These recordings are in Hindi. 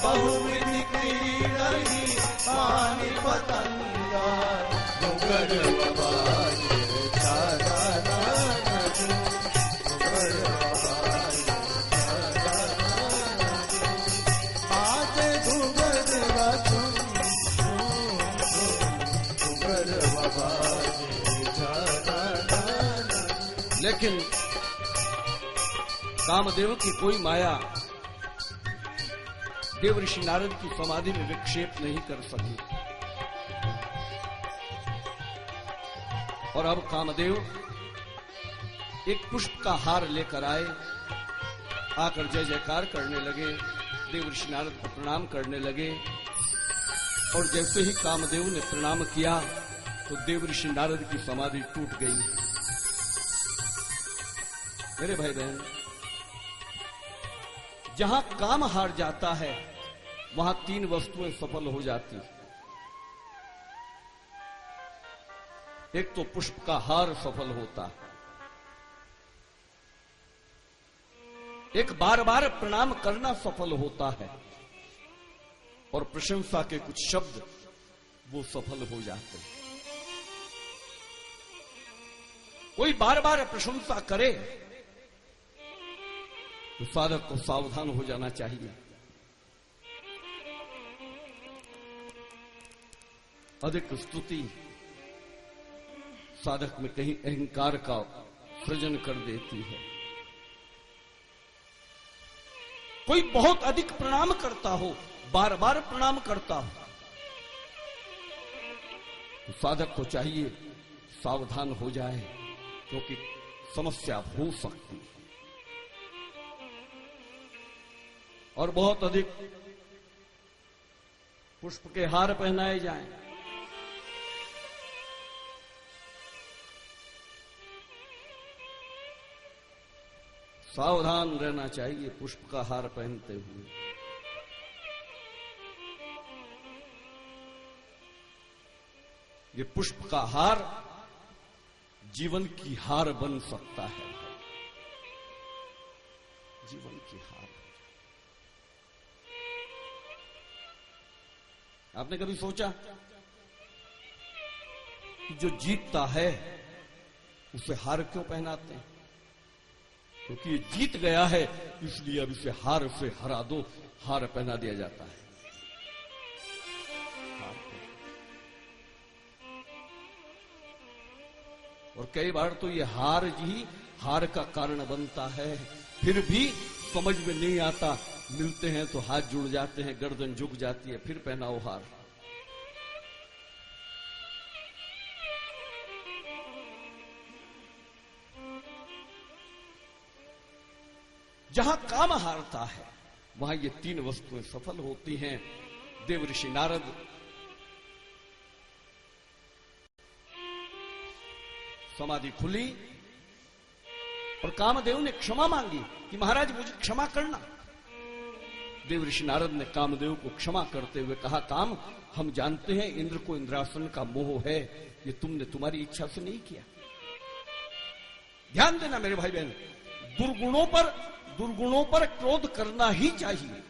बहुविधि क्रीडहि पानि पतंगा घुंघर बाजे लेकिन कामदेव की कोई माया देव ऋषि नारद की समाधि में विक्षेप नहीं कर सकी। और अब कामदेव एक पुष्प का हार लेकर आए, आकर जय जयकार करने लगे, देव ऋषि नारद को प्रणाम करने लगे। और जैसे ही कामदेव ने प्रणाम किया तो देव ऋषि नारद की समाधि टूट गई। मेरे भाई बहन, जहां काम हार जाता है वहां तीन वस्तुएं सफल हो जाती। एक तो पुष्प का हार सफल होता, एक बार बार प्रणाम करना सफल होता है, और प्रशंसा के कुछ शब्द वो सफल हो जाते हैं। कोई बार बार प्रशंसा करे तो साधक को सावधान हो जाना चाहिए। अधिक स्तुति साधक में कहीं अहंकार का सृजन कर देती है। कोई बहुत अधिक प्रणाम करता हो, बार बार प्रणाम करता हो, तो साधक को चाहिए सावधान हो जाए, क्योंकि समस्या हो सकती है। और बहुत अधिक पुष्प के हार पहनाए जाएं, सावधान रहना चाहिए पुष्प का हार पहनते हुए। ये पुष्प का हार जीवन की हार बन सकता है, जीवन की हार। आपने कभी सोचा कि जो जीतता है उसे हार क्यों पहनाते हैं? क्योंकि ये जीत गया है, इसलिए अब इसे हार से हरा दो, हार पहना दिया जाता है। और कई बार तो ये हार ही हार का कारण बनता है, फिर भी समझ में नहीं आता, मिलते हैं तो हाथ जुड़ जाते हैं, गर्दन झुक जाती है, फिर पहनाओ हार। जहां काम हारता है वहां ये तीन वस्तुएं सफल होती हैं। देव ऋषि नारद समाधि खुली और कामदेव ने क्षमा मांगी कि महाराज मुझे क्षमा करना। देव ऋषि नारद ने कामदेव को क्षमा करते हुए कहा, काम हम जानते हैं इंद्र को इंद्रासन का मोह है, ये तुमने तुम्हारी इच्छा से नहीं किया। ध्यान देना मेरे भाई बहन, दुर्गुणों पर क्रोध करना ही चाहिए,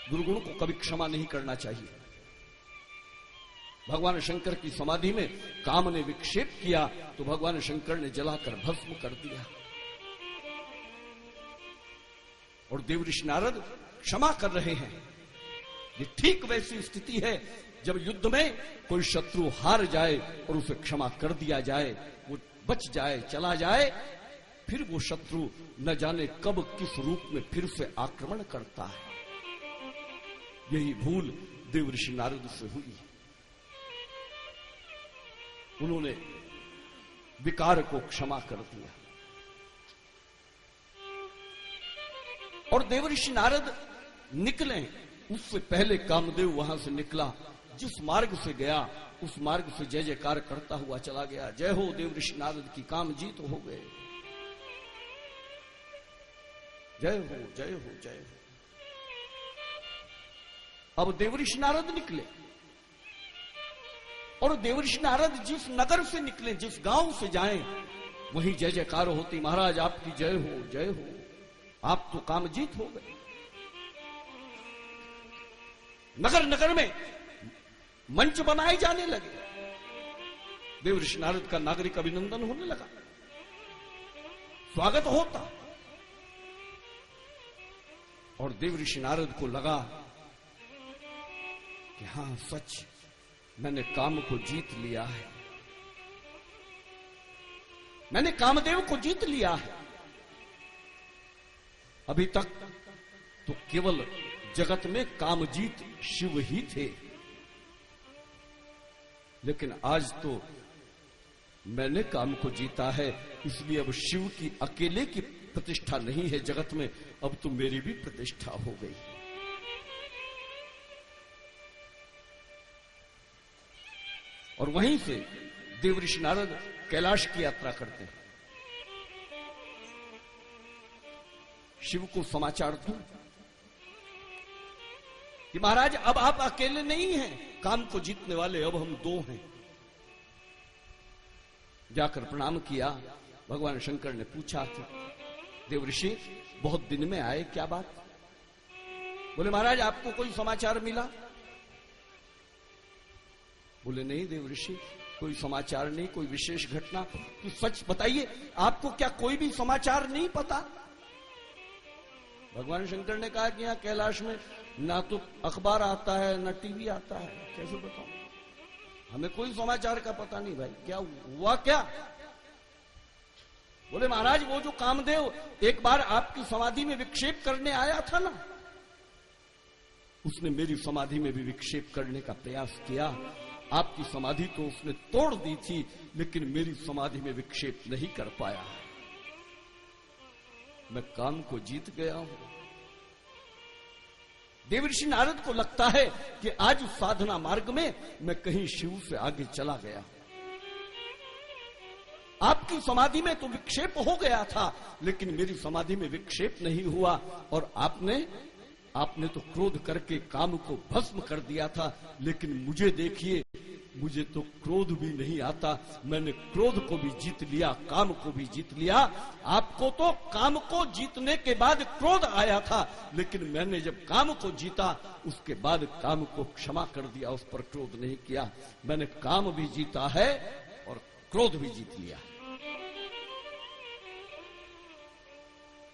दुर्गुणों को कभी क्षमा नहीं करना चाहिए। भगवान शंकर की समाधि में काम ने विक्षेप किया तो भगवान शंकर ने जलाकर भस्म कर दिया। और देव ऋषि नारद क्षमा कर रहे हैं। ये ठीक वैसी स्थिति है जब युद्ध में कोई शत्रु हार जाए और उसे क्षमा कर दिया जाए, वो बच जाए, चला जाए, फिर वो शत्रु न जाने कब किस रूप में फिर से आक्रमण करता है। यही भूल देव ऋषि नारद से हुई। उन्होंने विकार को क्षमा कर दिया। और देव ऋषि नारद निकले, उससे पहले कामदेव वहां से निकला। जिस मार्ग से गया उस मार्ग से जय जयकार करता हुआ चला गया। जय हो देव ऋषि नारद की, काम जीत हो गए। जय हो, जय हो, जय हो। अब देव ऋषि नारद निकले और देव ऋषि नारद जिस नगर से निकले, जिस गांव से जाएं, वहीं जय जयकार होती, महाराज आपकी जय हो, जय हो, आप तो काम जीत हो गए। नगर नगर में मंच बनाए जाने लगे। देवर्षि नारद का नागरिक अभिनंदन होने लगा, स्वागत होता। और देवर्षि नारद को लगा कि हां सच, मैंने काम को जीत लिया है, मैंने कामदेव को जीत लिया है। अभी तक तो केवल जगत में कामजीत शिव ही थे, लेकिन आज तो मैंने काम को जीता है, इसलिए अब शिव की अकेले की प्रतिष्ठा नहीं है जगत में, अब तो मेरी भी प्रतिष्ठा हो गई। और वहीं से देवर्षि नारद कैलाश की यात्रा करते हैं। शिव को समाचार दूं कि महाराज अब आप अकेले नहीं हैं, काम को जीतने वाले अब हम दो हैं। जाकर प्रणाम किया। भगवान शंकर ने पूछा कि देवर्षि बहुत दिन में आए, क्या बात? बोले महाराज आपको कोई समाचार मिला? बोले नहीं देवर्षि, कोई समाचार नहीं, कोई विशेष घटना। तो सच बताइए, आपको क्या कोई भी समाचार नहीं पता? भगवान शंकर ने कहा कि यहां कैलाश में ना तो अखबार आता है ना टीवी आता है, कैसे बताऊं? हमें कोई समाचार का पता नहीं भाई, क्या हुआ क्या? बोले महाराज वो जो कामदेव एक बार आपकी समाधि में विक्षेप करने आया था ना, उसने मेरी समाधि में भी विक्षेप करने का प्रयास किया। आपकी समाधि तो उसने तोड़ दी थी, लेकिन मेरी समाधि में विक्षेप नहीं कर पाया। मैं काम को जीत गया हूं। देवर्षि नारद को लगता है कि आज साधना मार्ग में मैं कहीं शिव से आगे चला गया। आपकी समाधि में तो विक्षेप हो गया था, लेकिन मेरी समाधि में विक्षेप नहीं हुआ। और आपने तो क्रोध करके काम को भस्म कर दिया था, लेकिन मुझे देखिए, मुझे तो क्रोध भी नहीं आता। मैंने क्रोध को भी जीत लिया, काम को भी जीत लिया। आपको तो काम को जीतने के बाद क्रोध आया था, लेकिन मैंने जब काम को जीता उसके बाद काम को क्षमा कर दिया, उस पर क्रोध नहीं किया। मैंने काम भी जीता है और क्रोध भी जीत लिया।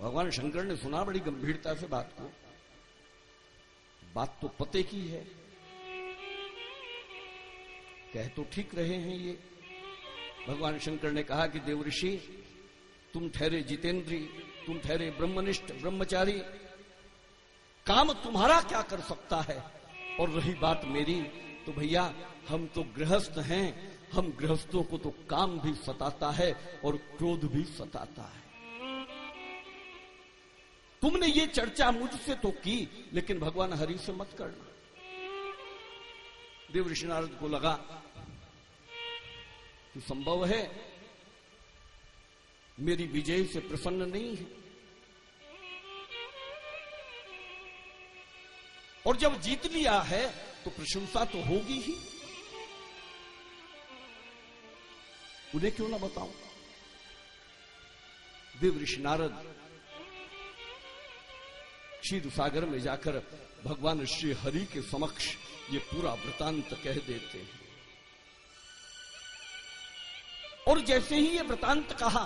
भगवान शंकर ने सुना बड़ी गंभीरता से बात को। बात तो पते की है, कह तो ठीक रहे हैं ये। भगवान शंकर ने कहा कि देवर्षि तुम ठहरे जितेंद्री, तुम ठहरे ब्रह्मनिष्ठ ब्रह्मचारी, काम तुम्हारा क्या कर सकता है? और रही बात मेरी, तो भैया हम तो गृहस्थ हैं, हम गृहस्थों को तो काम भी सताता है और क्रोध भी सताता है। तुमने ये चर्चा मुझसे तो की, लेकिन भगवान हरि से मत करना। देवर्षि नारद को लगा कि संभव है मेरी विजय से प्रसन्न नहीं है, और जब जीत लिया है तो प्रशंसा तो होगी ही। उन्हें क्यों ना बताऊं? देवर्षि नारद क्षीर सागर में जाकर भगवान श्री हरि के समक्ष ये पूरा वृतांत कह देते हैं। और जैसे ही ये वृतांत कहा,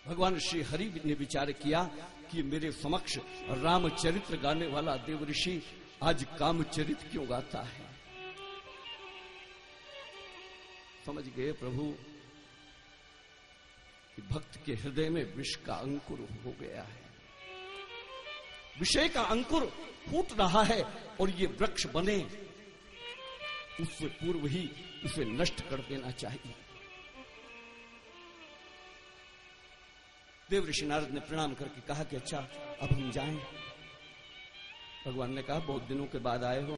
भगवान श्री हरि ने विचार किया कि मेरे समक्ष रामचरित्र गाने वाला देवर्षि आज कामचरित क्यों गाता है। समझ गए प्रभु कि भक्त के हृदय में विष का अंकुर हो गया है, विषय का अंकुर फूट रहा है, और ये वृक्ष बने उससे पूर्व ही उसे नष्ट कर देना चाहिए। देवर्षि नारद ने प्रणाम करके कहा कि अच्छा अब हम जाएं। भगवान ने कहा बहुत दिनों के बाद आए हो,